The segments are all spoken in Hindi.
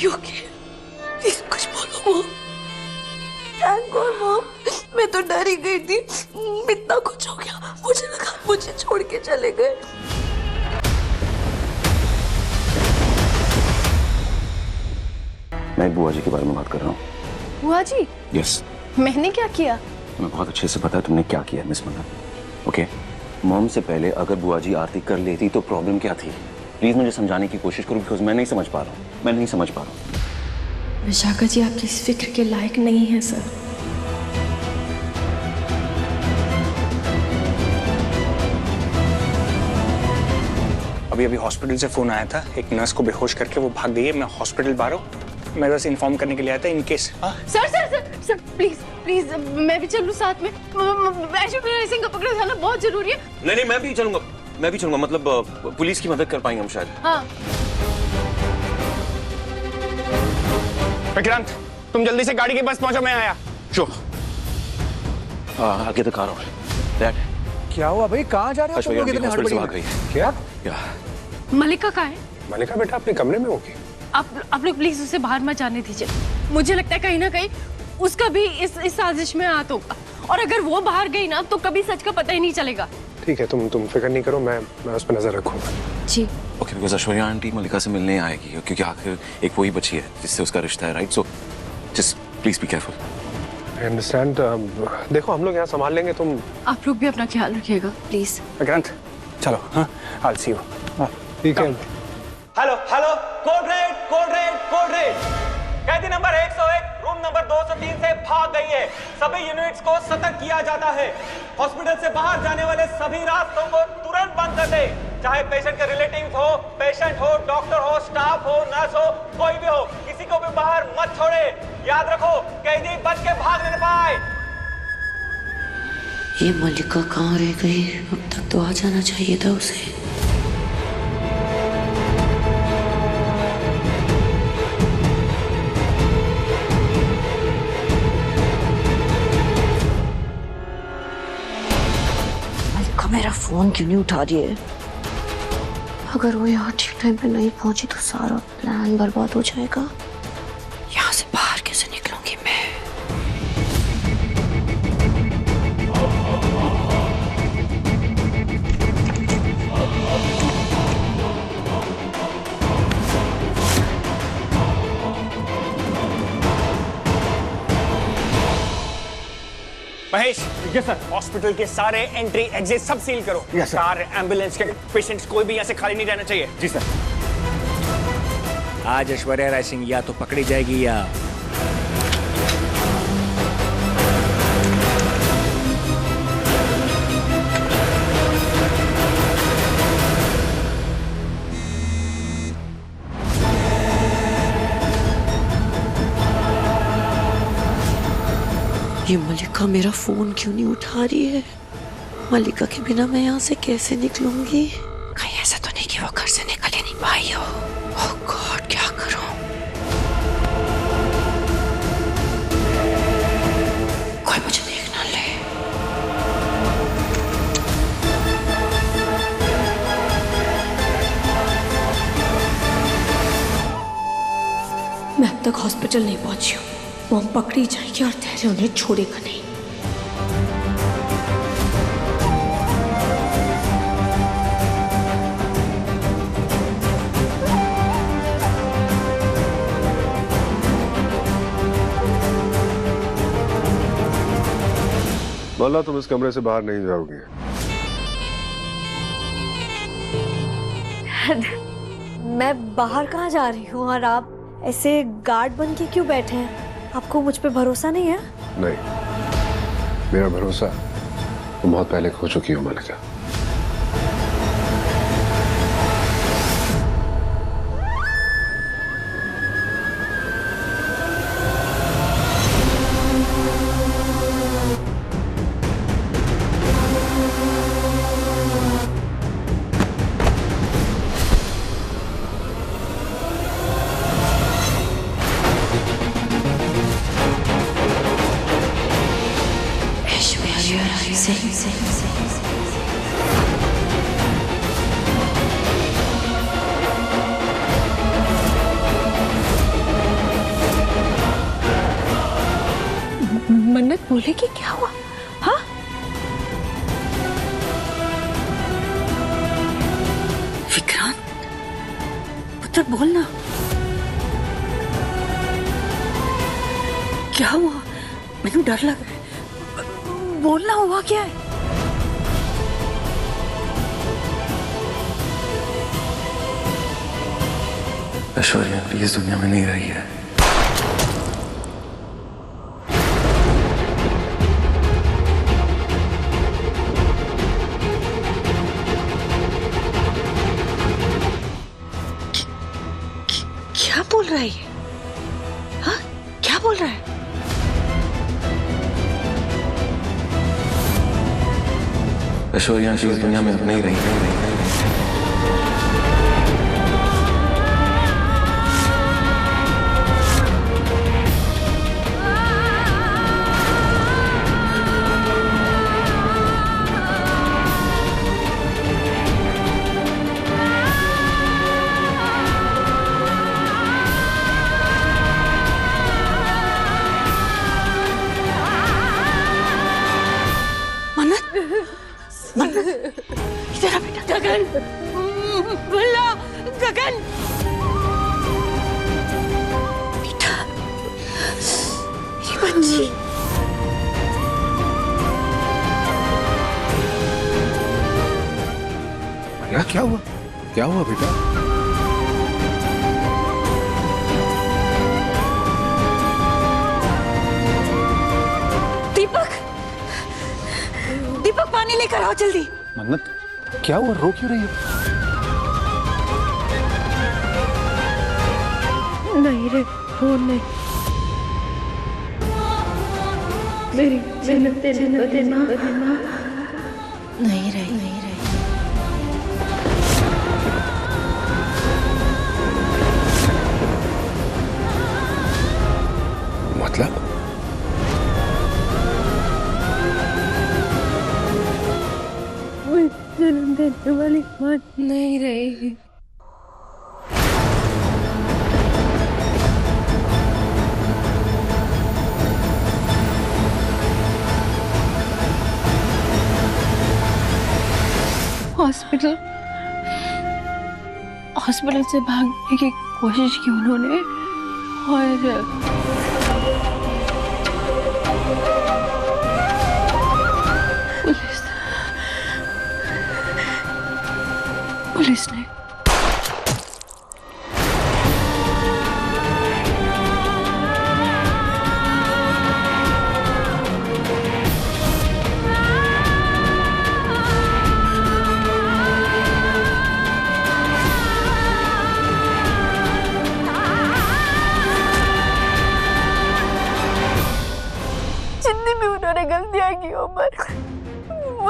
you okay? प्लीज कुछ बोलो मॉम। थैंक गॉड मॉम, मैं तो डर ही गई थी। इतना कुछ हो गया, मुझे लगा मुझे छोड़ के चले गए। मैं बुआ जी के बारे में बात कर रहा हूँ। बुआ जी? यस। मैंने क्या किया? तुम्हें बहुत अच्छे से पता है तुमने क्या किया मिस मन्ना। ओके, मॉम से पहले अगर बुआ जी आरती कर लेती तो प्रॉब्लम क्या थी? प्लीज मुझे समझाने की कोशिश करो, बिकॉज मैं नहीं समझ पा रहा हूँ। मैं नहीं समझ पा रहा हूँ। विशाखा जी आपकी इस फिक्र के लायक नहीं है सर। अभी अभी हॉस्पिटल से फोन आया था, एक नर्स को बेहोश करके वो भाग गई है। मैं हॉस्पिटल बाहर हूँ, मैं बस इन्फॉर्म करने के लिए आया था in case. Sir sir sir sir please please मैं भी चलूं साथ में। ऐश्वर्या सिंह का पकड़ा जाना बहुत जरूरी है। नहीं नहीं, मैं भी चलूंगा, मतलब पुलिस की मदद कर पाएंगे हम शायद। हाँ। विक्रांत, तुम जल्दी से गाड़ी के पास पहुंचो, मैं आया। श्योर। आगे तक आ रहा हूँ। डैड, क्या हुआ भाई, कहाँ जा रहे हो? ऐश्वर्या आंटी हॉस्पिटल से भाग गई है। क्या? मलिका कहाँ है? मलिका बेटा अपने कमरे में होगी। आप लोग प्लीज उसे बाहर मत जाने दीजिए। मुझे लगता है कहीं ना कहीं उसका भी इस साजिश में हाथ होगा, और अगर वो बाहर गई ना तो कभी सच का पता ही नहीं चलेगा। ठीक है, तुम फिक्र नहीं करो, मैं उस पर नजर रखूंगा। जी। ओके, बिकॉज ऐश्वर्या आंटी मलिका से मिलने आएगी, क्योंकि आखिर एक वही बची है जिससे उसका रिश्ता है, right? So just please be careful. I understand. देखो हम लोग यहाँ संभाल लेंगे, तुम आप लोग भी अपना ख्याल रखिएगा प्लीज। विक्रांत चलो। हाँ, I'll see you। ठीक है। Hello hello, code red. कैदी नंबर 101 रूम नंबर 203 से भाग गई है। सभी यूनिट्स को सतर्क किया जाता है। हॉस्पिटल से बाहर जाने वाले सभी रास्तों को तुरंत बंद कर दे। चाहे पेशेंट के रिलेटिव्स हो, पेशेंट हो, डॉक्टर हो, स्टाफ हो, नर्स हो, कोई भी हो, किसी को भी बाहर मत छोड़े। याद रखो, कैदी बच के भाग नहीं पाए। ये मलिका कहाँ रह गई? अब तक तो आ जाना चाहिए था उसे। मलिका मेरा फोन क्यों नहीं उठा रही है? अगर वो यहाँ ठीक टाइम पे नहीं पहुंची तो सारा प्लान बर्बाद हो जाएगा। यहाँ से बाहर कैसे निकलूंगी मैं? Mahesh, yes sir. हॉस्पिटल के सारे एंट्री एग्जिट सब सील करो। Yes sir. कार, एम्बुलेंस के पेशेंट्स कोई भी यहाँ से खाली नहीं रहना चाहिए। जी सर। आज ऐश्वर्या राय सिंह या तो पकड़ी जाएगी या ये मलिका मेरा फोन क्यों नहीं उठा रही है? मलिका के बिना मैं यहाँ से कैसे निकलूंगी? कहीं ऐसा तो नहीं कि वो घर से निकल ही नहीं पाई हो। ओह गॉड, क्या करूं? कोई मुझे देख ना ले। मैं अब तक हॉस्पिटल नहीं पहुंची हूँ। वो पकड़ी जाएगी और धैर्य उन्हें छोड़ेगा नहीं। बोला तुम इस कमरे से बाहर नहीं जाओगे। मैं बाहर कहाँ जा रही हूँ और आप ऐसे गार्ड बन के क्यों बैठे हैं? आपको मुझ पे भरोसा नहीं है? नहीं, मेरा भरोसा तुम बहुत पहले खो चुकी हो मलिका। ऐश्वर्या राय सिंह। बोलेगी क्या हुआ? हाँ, विक्रांत पुत्र बोलना, क्या हुआ? मैंने डर लग रहा है, बोलना हुआ क्या है? ऐश्वर्या प्लीज दुनिया में नहीं रही है। क्या बोल रहा है ये? हाँ, क्या बोल रहा है? ऐश्वर्या प्लीज दुनिया में नहीं रही है। इधर आ बेटा। गगन, भला, गगन, बेटा, मेरी बच्ची। क्या हुआ? क्या हुआ बेटा? दीपक, दीपक पानी लेकर आओ जल्दी। मन्नत क्या हुआ? रो क्यों रही हो? नहीं रे, फोन नहीं। मेरी जन्नत देना नहीं रही। मतलब जन्म देने वाली मां नहीं रही। हॉस्पिटल से भागने की कोशिश की उन्होंने और पुलिस ने जितनी भी उन्होंने गलतियां की उम्र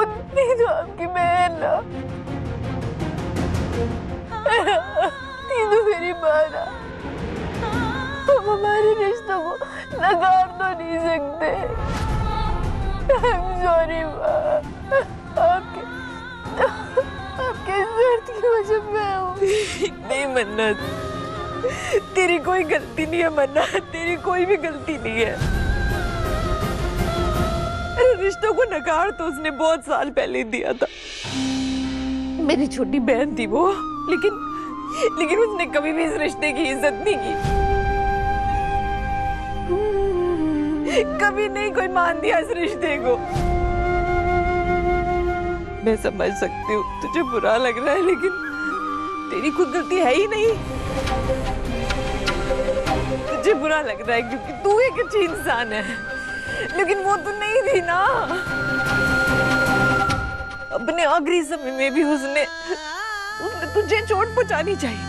उतनी तो आपकी बहन ना तीनों मेरी माँ ना। तुम हमारे रिश्तों को नकार तो नहीं सकते। I'm sorry माँ, आपके दर्द की वजह मैं हूँ। नहीं मन्नत, तेरी कोई गलती नहीं है मन्नत, तेरी कोई भी गलती नहीं है। रिश्तों को नकार तो उसने बहुत साल पहले दिया था। मेरी छोटी बहन थी वो, लेकिन उसने कभी भी इस रिश्ते की इज्जत नहीं की। कभी नहीं कोई मान दिया इस रिश्ते को। मैं समझ सकती हूँ तुझे बुरा लग रहा है, लेकिन तेरी खुद गलती है ही नहीं। तुझे बुरा लग रहा है क्योंकि तू एक अच्छी इंसान है, लेकिन वो तो नहीं थी ना। अपने आखिरी समय में भी उसने तुझे चोट पहुंचानी चाहिए,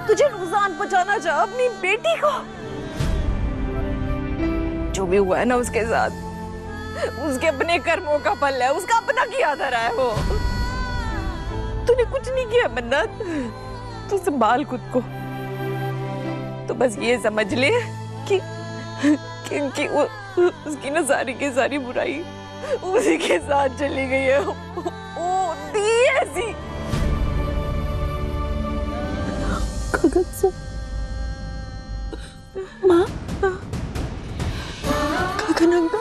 तुझे नुकसान पहुंचाना चाहा अपनी बेटी को। जो भी हुआ है ना उसके साथ, उसके अपने कर्मों का फल है, उसका अपना किया धरा है वो। तूने कुछ नहीं किया मन्नत, तू संभाल खुद को। तो बस ये समझ ले कि उसकी ना सारी की सारी बुराई उसी के साथ चली गई है। वो थी ऐसी। गगन से माँ, लेकिन अंकल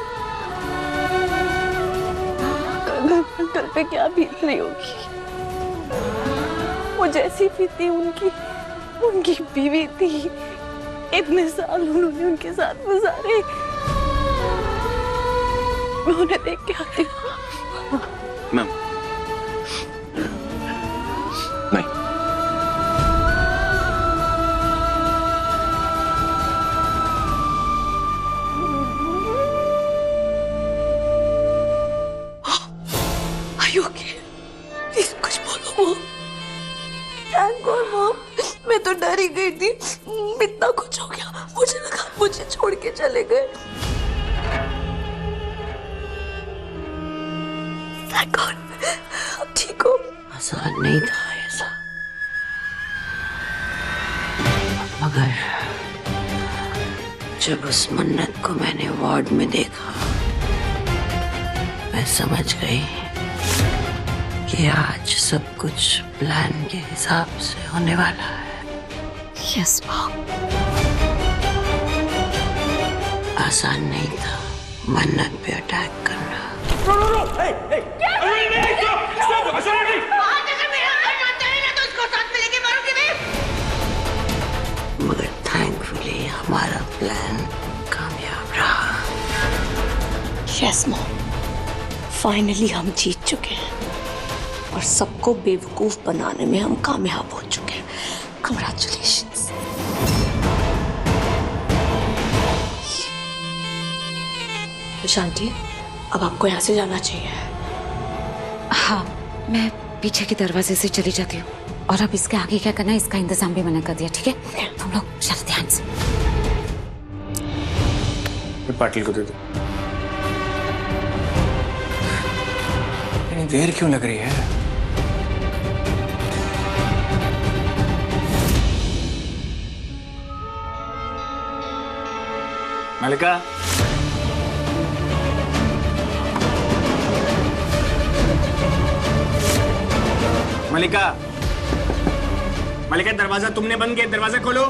अंकल पे क्या बीत रही होगी। वो जैसी भी थी उनकी बीवी थी, इतने साल उन्होंने उनके साथ गुजारे। मैं उन्हें देख के आती हूँ। मैम नहीं, Are you okay? Please कुछ बोलो मॉम। Thank God mom. मैं तो डर ही गई थी, इतना कुछ हो गया, मुझे लगा मुझे छोड़ के चले गए। Thank God अब ठीक हो। आसान नहीं था ऐसा, मगर जब उस मन्नत को मैंने वार्ड में देखा, मैं समझ गई कि आज सब कुछ प्लान के हिसाब से होने वाला है। Yes mom. आसान नहीं था मन्नत पे अटैक करना। मगर थैंकफुली हमारा प्लान कामयाब रहा। यस मॉम, फाइनली हम जीत चुके हैं और सबको बेवकूफ बनाने में हम कामयाब हो चुके हैं। कंग्रेचुलेशंस। शांति, अब आपको यहाँ से जाना चाहिए। हाँ, मैं पीछे के दरवाजे से चली जाती हूँ और अब इसके आगे क्या करना है इसका इंतजाम भी मैंने कर दिया। ठीक है, तुम लोग चलो ध्यान से। पाटिल को दे दो। इतनी देर क्यों लग रही है? मलिका, मलिका, मलिका दरवाजा तुमने बंद किया, दरवाजा खोलो।